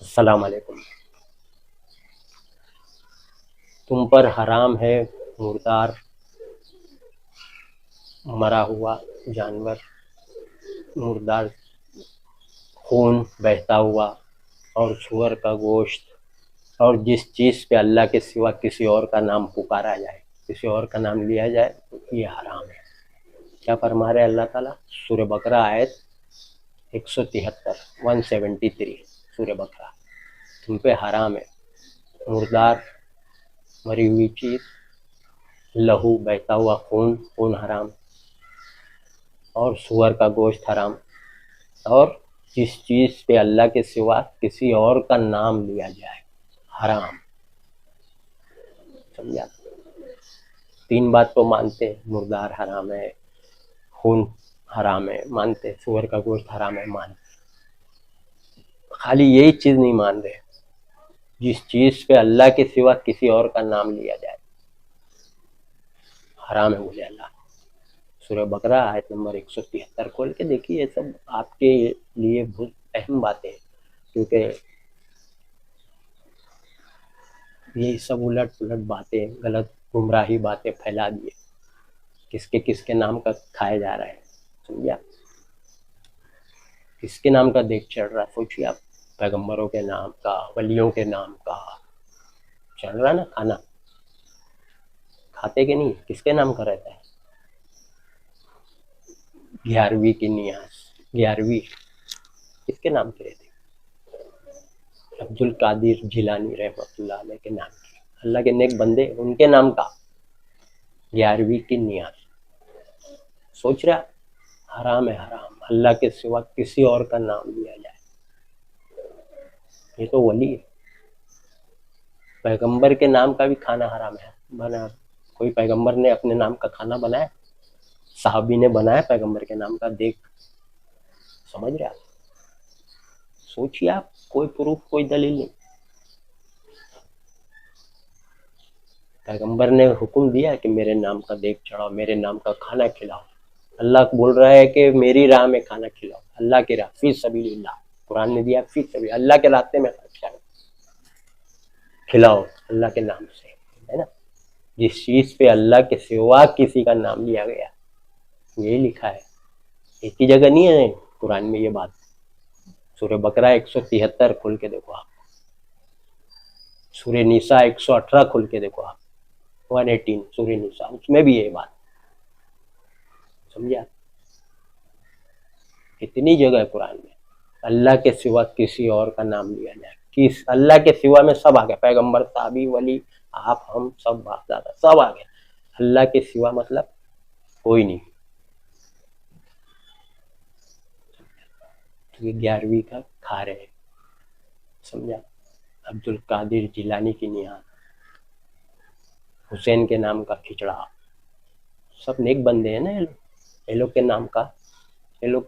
السلام علیکم۔ تم پر حرام ہے مردار، مرا ہوا جانور، مردار خون بہتا ہوا، اور سور کا گوشت، اور جس چیز پہ اللہ کے سوا کسی اور کا نام پکارا جائے، کسی اور کا نام لیا جائے، تو یہ حرام ہے۔ کیا فرما رہے اللہ تعالیٰ؟ سورہ بقرہ آیت 173 173 سورہ بقرہ، تم پہ حرام ہے مردار، مری ہوئی چیز، لہو بہتا ہوا خون حرام، اور سور کا گوشت حرام، اور جس چیز پہ اللہ کے سوا کسی اور کا نام لیا جائے، حرام۔ سمجھا؟ تین بات تو مانتے ہیں، مردار حرام ہے، خون حرام ہے مانتے، سور کا گوشت حرام ہے مانتے، خالی یہی چیز نہیں مان رہے، جس چیز پہ اللہ کے سوا کسی اور کا نام لیا جائے حرام ہے بولے اللہ۔ سورہ بقرہ آیت نمبر 173 کھول کے دیکھیے، یہ سب آپ کے لیے بہت اہم باتیں ہیں، کیونکہ یہ سب الٹ پلٹ باتیں، غلط گمراہی باتیں پھیلا دیے، کس کے نام کا کھایا جا رہا ہے۔ سمجھا؟ کس کے نام کا دیکھ چڑھ رہا ہے، سوچیے آپ، پیغمبروں کے نام کا، ولیوں کے نام کا چل رہا نا کھانا، کھاتے کہ نہیں؟ کس کے نام کا رہتا ہے؟ 11ویں کی نیاز، 11ویں کس کے نام کے رہتے؟ عبد القادر جیلانی رحمۃ اللہ علیہ کے نام کی، اللہ کے نیک بندے ان کے نام کا 11ویں کی نیاز۔ سوچ رہا حرام ہے، حرام، اللہ کے سوا کسی اور کا نام لیا جائے، یہ تو ولی ہے۔ پیغمبر کے نام کا بھی کھانا حرام ہے، بنا کوئی پیغمبر نے اپنے نام کا کھانا بنایا؟ صحابی نے بنایا پیغمبر کے نام کا دیکھ؟ سمجھ رہے آپ؟ سوچیے آپ، کوئی پروف، کوئی دلیل نہیں۔ پیغمبر نے حکم دیا کہ میرے نام کا دیکھ چڑھاؤ، میرے نام کا کھانا کھلاؤ۔ اللہ بول رہا ہے کہ میری راہ میں کھانا کھلاؤ، اللہ کی راہ، فی سبیل اللہ، قرآن نے دیا فی سبیل اللہ کے راستے میں کھلاؤ، اللہ کے نام سے، ہے نا؟ جس چیز پہ اللہ کے سوا کسی کا نام لیا گیا، یہی لکھا ہے، ایک ہی جگہ نہیں ہے قرآن میں یہ بات۔ سورہ بقرہ 173 کھول کے دیکھو آپ، سورہ نساء 118 کھول کے دیکھو آپ، 118 سورہ نساء، اس میں بھی یہ بات۔ سمجھا؟ کتنی جگہ ہے قرآن میں اللہ کے سوا کسی اور کا نام لیا جائے، کس اللہ کے سوا میں سب آ گئے، پیغمبر، صحابی، ولی، آپ، ہم سب، باپ دادا سب آ گئے، اللہ کے سوا مطلب کوئی نہیں۔ تو یہ 11ویں کا کھا رہے ہیں۔ سمجھا؟ عبد القادر جیلانی کی نیاز، حسین کے نام کا کھچڑا، سب نیک بندے ہیں نا یہ لوگ کے نام کا، یہ لوگ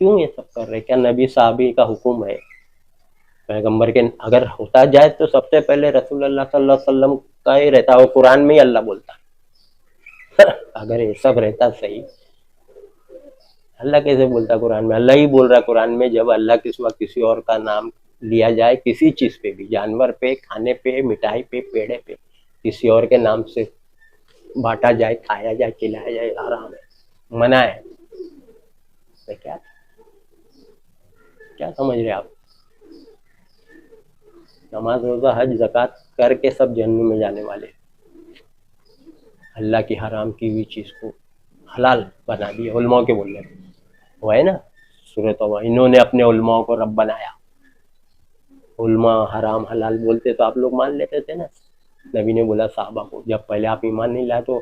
کیوں یہ سب کر رہے؟ کیا نبی صحابی کا حکم ہے؟ پیغمبر کے اگر ہوتا جائے تو سب سے پہلے رسول اللہ صلی اللہ علیہ وسلم کا ہی رہتا، وہ قرآن میں ہی اللہ بولتا اگر یہ سب رہتا صحیح، اللہ کیسے بولتا قرآن میں؟ اللہ ہی بول رہا قرآن میں، جب اللہ کے سوا کسی اور کا نام لیا جائے، کسی چیز پہ بھی، جانور پہ، کھانے پہ، مٹھائی پہ، پیڑے پہ، کسی اور کے نام سے بانٹا جائے، کھایا جائے، کھلایا جائے، حرام ہے، منع ہے۔ کیا سمجھ رہے آپ؟ نماز، روزہ، حج، زکوٰۃ کر کے سب جہنم میں جانے والے، اللہ کی حرام کی ہوئی چیز کو حلال بنا دیا، علماء کے بولنے میں وہ ہے نا سورۃ توبہ، انہوں نے اپنے علماء کو رب بنایا، علماء حرام حلال بولتے تو آپ لوگ مان لیتے تھے نا۔ نبی نے بولا صحابہ کو، جب پہلے آپ ایمان نہیں لائے تو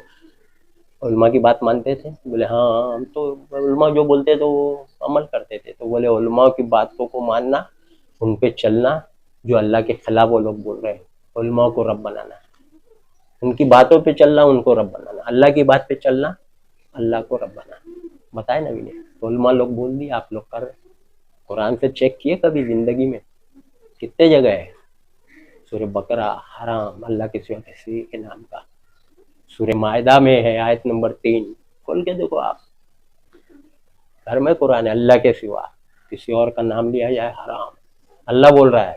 علماء کی بات مانتے تھے؟ بولے ہاں ہم تو علماء جو بولتے تھے وہ عمل کرتے تھے۔ تو بولے علماء کی باتوں کو ماننا، ان پہ چلنا، جو اللہ کے خلاف وہ لوگ بول رہے ہیں، علماء کو رب بنانا، ان کی باتوں پہ چلنا، ان کو رب بنانا، اللہ کی بات پہ چلنا، اللہ کو رب بنانا، بتائے نبی نے۔ تو علماء لوگ بول دی، آپ لوگ کر رہے۔ قرآن سے چیک کیے کبھی زندگی میں؟ کتنے جگہ ہے سورہ بقرہ حرام اللہ کے سوا کسی کے نام کا؟ سورہ مائدہ میں ہے آیت نمبر 3، کھول کے دیکھو آپ، گھر میں قرآن ہے، اللہ کے سوا کسی اور کا نام لیا جائے حرام، اللہ بول رہا ہے۔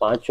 5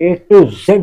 A to Z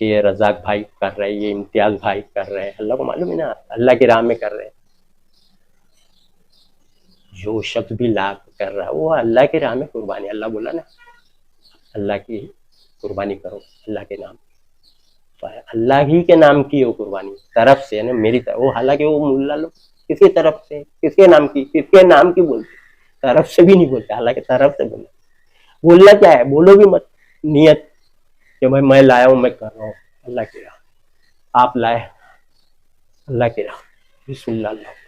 کہ یہ رزاق بھائی کر رہے ہیں، یہ امتیاز بھائی کر رہے ہیں، اللہ کو معلوم ہے نا، اللہ کی راہ میں کر رہے ہیں. جو شخص بھی لا کر رہا ہے وہ اللہ کی راہ میں قربانی. اللہ بولا نا اللہ کی قربانی کرو اللہ کے نام، تو اللہ ہی کے نام کی وہ قربانی طرف سے، یعنی میری طرف. وہ حالانکہ وہ ملا لوگ کسی طرف سے، کس کے نام کی، کس کے نام کی بولتے، طرف سے بھی نہیں بولتے، حالانکہ طرف سے بولنا. بولنا کیا ہے، بولو بھی مت نیت کہ بھائی میں لایا ہوں، میں کر رہا ہوں اللہ کی راہ. آپ لائے اللہ کی راہ، بسم اللہ. اللہ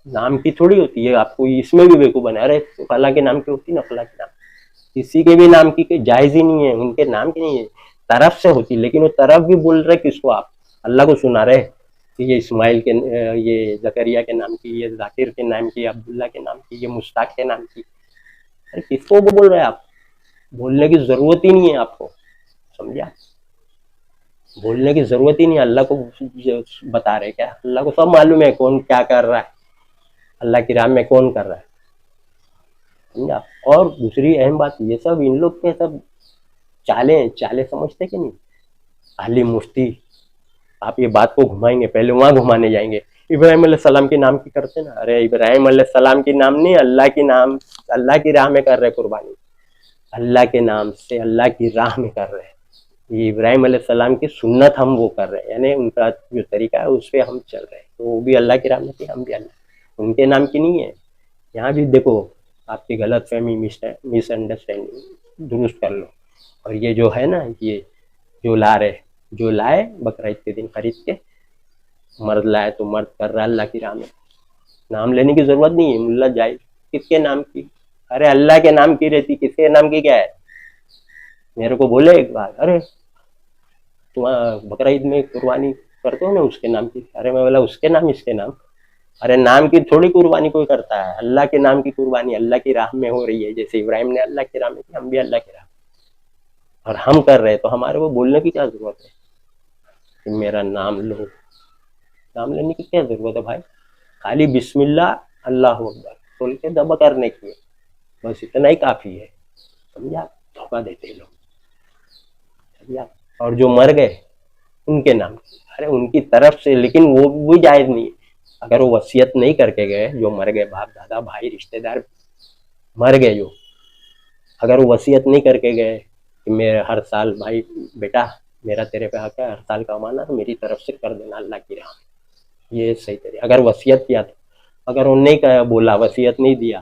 نام کی تھوڑی ہوتی ہے، آپ کو اس میں بھی بیوقوف بنا رہے. اللہ کے نام کی ہوتی نا، اللہ کے نام کسی کے بھی نام کی جائز ہی نہیں ہے، ان کے نام کی نہیں ہے، طرف سے ہوتی. لیکن وہ طرف بھی بول رہے کس کو، آپ اللہ کو سنا رہے کہ یہ اسماعیل کے، یہ زکریا کے نام کی، یہ ذاکر کے نام کی، عبداللہ کے نام کی، یہ مشتاق کے نام کی. کس کو بول رہے ہیں آپ؟ بولنے کی ضرورت ہی نہیں ہے آپ کو، سمجھا؟ بولنے کی ضرورت ہی نہیں ہے. اللہ کو بتا رہے کیا؟ اللہ کو سب معلوم ہے کون کیا کر رہا ہے، اللہ کی راہ میں کون کر رہا ہے، سمجھا؟ اور دوسری اہم بات، یہ سب ان لوگ کے سب چالیں سمجھتے کہ نہیں. علی مفتی آپ یہ بات کو گھمائیں گے، پہلے وہاں گھمانے جائیں گے. ابراہیم علیہ السلام کے نام کی کرتے نا، ارے ابراہیم علیہ السلام کی نام نہیں، اللہ کی نام، اللہ کی راہ میں کر رہے قربانی، اللہ کے نام سے اللہ کی راہ میں کر رہے. یہ ابراہیم علیہ السلام کی سنت ہم وہ کر رہے ہیں، یعنی ان کا جو طریقہ ہے اس پہ ہم چل رہے ہیں. تو وہ بھی اللہ کی راہ میں تھی، ہم بھی اللہ، ان کے نام کی نہیں ہے. یہاں بھی دیکھو آپ کی غلط فہمی، مس انڈرسٹینڈنگ درست کر لو. اور یہ جو ہے نا، یہ جو لائے بقرعید کے دن خرید کے، مرد لائے تو مرد کر رہا ہے اللہ کی راہ میں. نام لینے کی ضرورت نہیں ہے. ملا جائے کس کے نام کی، ارے اللہ کے نام کی رہتی، کس کے نام کی کیا ہے. میرے کو بولے ایک بار، ارے تم بقرعید میں قربانی کرتے ہو نا اس کے نام کی. ارے میں بولا اس کے نام، اس کے نام، ارے نام کی تھوڑی قربانی کوئی کرتا ہے، اللہ کے نام کی قربانی اللہ کی راہ میں ہو رہی ہے. جیسے ابراہیم نے اللہ کی راہ میں کی، ہم بھی اللہ کی راہ میں، اور ہم کر رہے. تو ہمارے کو بولنے کی کیا ضرورت ہے کہ میرا نام لو؟ نام لینے کی کیا ضرورت ہے بھائی؟ خالی بسم اللہ اللہ اکبر بول کے دبا کرنے کی ہے، بس اتنا ہی کافی ہے، سمجھا؟ دھوکہ دیتے لوگ، سمجھا؟ اور جو مر گئے ان کے نام، ارے ان کی طرف سے، لیکن وہ بھی جائز نہیں ہے. اگر وہ وصیت نہیں کر کے گئے، جو مر گئے، باپ دادا بھائی رشتہ دار مر گئے، جو اگر وہ وصیت نہیں کر کے گئے کہ میرے ہر سال بھائی بیٹا میرا تیرے پہ حق ہے، ہر سال کمانا تو میری طرف سے کر دینا اللہ کی راہ میں، یہ صحیح طریقہ. اگر وصیت کیا تو، اگر انہوں نے نہیں بولا، وصیت نہیں دیا،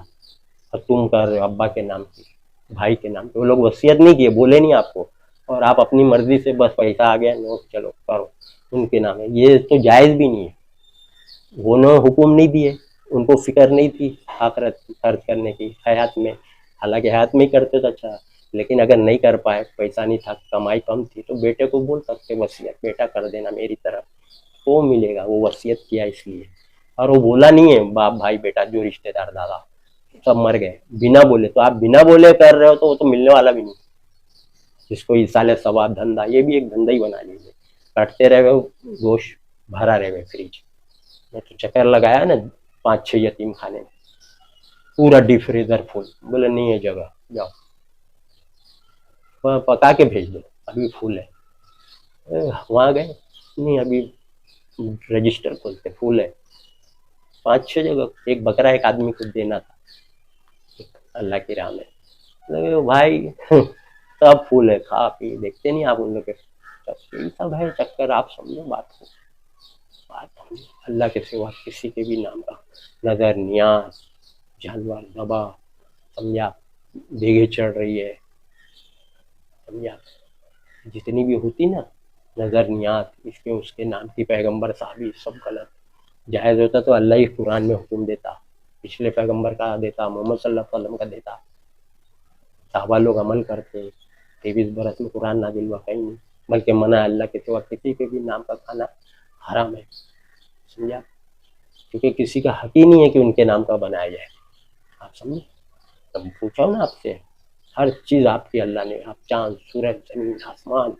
اور تم کر رہے ہو ابا کے نام کی، بھائی کے نام پہ، وہ لوگ وصیت نہیں کیے، بولے نہیں آپ کو، اور آپ اپنی مرضی سے بس پیسہ آ گیا نو چلو کرو ان کے نام ہے، یہ تو جائز بھی نہیں ہے. وہ نے حکم نہیں دیے، ان کو فکر نہیں تھی آخرت خرچ کرنے کی حیات میں، حالانکہ حیات میں ہی کرتے تو اچھا. لیکن اگر نہیں کر پائے، پیسہ نہیں تھا، کمائی کم تھی، تو بیٹے کو بول سکتے وصیت، بیٹا کر دینا میری طرف، وہ ملے گا. وہ وصیت کیا اس لیے، اور وہ بولا نہیں ہے باپ بھائی بیٹا جو رشتہ دار دادا سب مر گئے بنا بولے. تو آپ بنا بولے کر رہے ہو تو وہ تو ملنے والا بھی نہیں. جس کو ایصال ثواب دھندا، یہ بھی ایک دھندا ہی بنا لیجیے، کٹتے رہے گوشت بھرا رہے فریج میں. تو چکر لگایا نا 5-6 یتیم خانے میں، پورا ڈی فریزر فل، بولے نہیں ہے جگہ، جاؤ پکا کے بھیج دو، ابھی فل ہے. وہاں گئے، نہیں ابھی رجسٹر کھولتے فل ہے. 5-6 جگہ، ایک بکرا ایک آدمی کو دینا تھا اللہ کی راہ میں. بھائی سب فل ہے، کھا پی، دیکھتے نہیں آپ ان لوگ کے سب ہے چکر. آپ سمجھو بات کو، اللہ کے سوا کسی کے بھی نام کا نظر نیاز، جانور دبا، سمجھا؟ دیگے چڑھ رہی ہے، سمجھا؟ جتنی بھی ہوتی نا نظر نیاز، اس کے اس کے نام کی، پیغمبر صحابی سب غلط. جائز ہوتا تو اللہ ہی قرآن میں حکم دیتا، پچھلے پیغمبر کا دیتا، محمد صلی اللہ علیہ وسلم کا دیتا. صحابہ لوگ عمل کرتے، 23 برس میں قرآن نازل ہوا کہیں نہیں، بلکہ منع اللہ کے سوا کسی کے بھی نام کا کھانا حرام ہے، سمجھا؟ کیونکہ کسی کا حق ہی نہیں ہے کہ ان کے نام کا بنایا جائے. آپ سمجھے؟ تب پوچھا نا آپ سے، ہر چیز آپ کی اللہ نے، آپ چاند سورج زمین آسمان،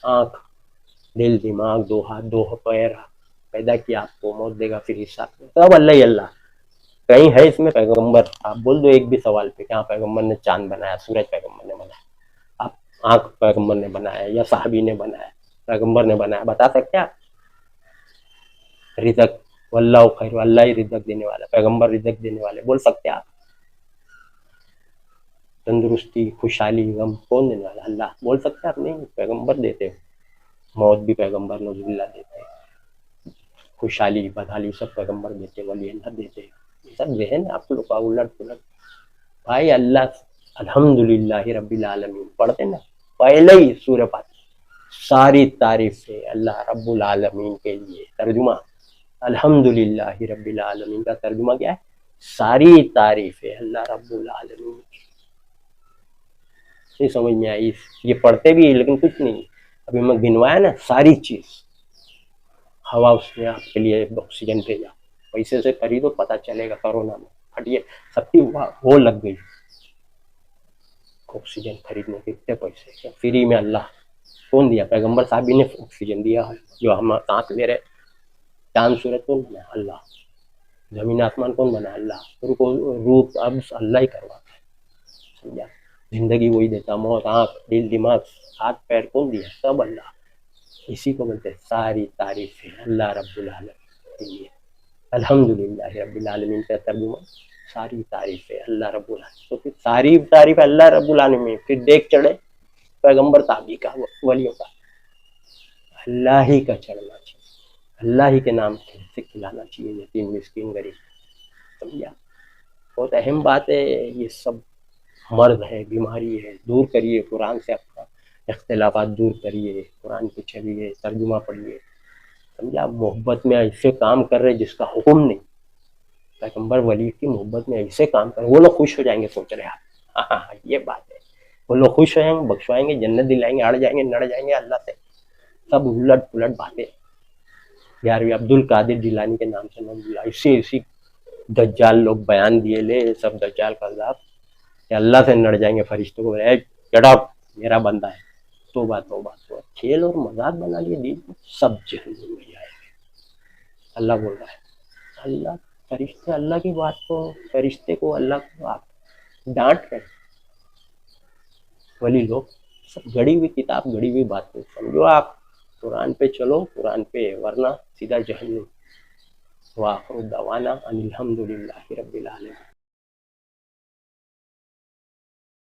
آنکھ دل دماغ، 2 ہاتھ 2 پیر پیدا کیا، آپ کو موت دے گا پھر حساب میں، سب اللہ ہی اللہ. کہیں ہے اس میں پیغمبر؟ آپ بول دو ایک بھی سوال پہ کہاں پیغمبر نے چاند بنایا، سورج پیغمبر نے بنایا. آپ آنکھ پیغمبر نے بنایا یا صحابی نے بنایا، پیغمبر نے بنایا، بتا سکتے آپ؟ رزق واللہ خیر، اللہ ہی رزق دینے والا، پیغمبر رزق دینے والے، بول سکتے آپ؟ تندرستی، خوشحالی، غم کون دینے والا؟ اللہ، بول سکتے آپ؟ نہیں، پیغمبر دیتے ہیں، موت بھی پیغمبر نعوذ باللہ دیتے ہیں، خوشحالی بدحالی سب پیغمبر دیتے، ولی اللہ دیتے، یہ سب ذہن آپ لوگ کا الٹ پلٹ۔ بھائی اللہ الحمدللہ رب العالمین پڑھتے نا پہلے ہی سورہ فاتحہ، ساری تعریف ہے اللہ رب العالمین کے لیے۔ ترجمہ الحمدللہ رب العالمین کا ترجمہ کیا ہے؟ ساری تعریف ہے اللہ رب العالمین کی۔ نہیں سمجھ میں آئی؟ یہ پڑھتے بھی لیکن کچھ نہیں، ابھی میں گنوایا نا ساری چیز، ہوا اس نے آپ کے لیے آکسیجن بھیجا، پیسے سے خریدو پتہ چلے گا، کرونا میں ہٹیے سب کی وہ لگ گئی آکسیجن خریدنے کے، کتنے پیسے فری میں اللہ کون دیا؟ پیغمبر صاحب نے آکسیجن دیا ہے، جو ہم سانس لے رہے۔ چاند سورج کون بنا؟ اللہ۔ زمین آسمان کون بنا؟ اللہ۔ روح اب اللہ ہی کرواتا ہے، سمجھا؟ زندگی وہی دیتا، موت، آنکھ، دل، دماغ، ہاتھ پیر کون دیا؟ سب اللہ۔ اسی کو بولتے ہیں ساری تعریف ہے اللہ رب العالمین کے لیے۔ الحمدللہ رب العالمین کا ترجمہ ساری تعریف ہے اللہ رب العالمین، تو پھر ساری تعریف اللہ رب العالمین، پھر دیکھ چڑھے پیغمبر صحابی کا، ولیوں کا، اللہ ہی کا چڑھنا چاہیے، اللہ ہی کے نام سے کھلانا چاہیے یتیم مسکین غریب، سمجھا؟ بہت اہم بات ہے یہ سب، مرض ہے، بیماری ہے، دور کریے قرآن سے اپنا اختلافات دور کریے، قرآن پہ چلیے، ترجمہ پڑھیے، سمجھا؟ محبت میں ایسے کام کر رہے جس کا حکم نہیں، پیغمبر ولی کی محبت میں ایسے کام کر، وہ لوگ خوش ہو جائیں گے، سوچ رہے آپ؟ ہاں یہ بات ہے، وہ لوگ خوش ہو جائیں گے، بخشوائیں گے، جنت دلائیں گے، اڑ جائیں گے، نڑ جائیں گے اللہ سے، سب الٹ پلٹ باتیں۔ یارویں عبد القادر جیلانی کے نام سے نہ اسی دجال لوگ بیان دیے لے، سب دجال کا عذاب کہ اللہ سے نڑ جائیں گے، فرشتوں کو گیٹ آؤٹ، میرا بندہ ہے، توبہ توبہ توبہ، کھیل اور مذاق بنا لیے دین کو، سب جہنم میں جائے گے۔ اللہ بول رہا ہے، اللہ فرشتے اللہ کی بات کو، فرشتے کو اللہ کو آپ ڈانٹ کر، ولی لوگ سب گڑی ہوئی کتاب، گڑی ہوئی بات کو سمجھو آپ، قرآن پہ چلو، قرآن پہ، ورنہ سیدھا جہنم۔ وآخر دعوانا ان الحمدللہ رب العالمین۔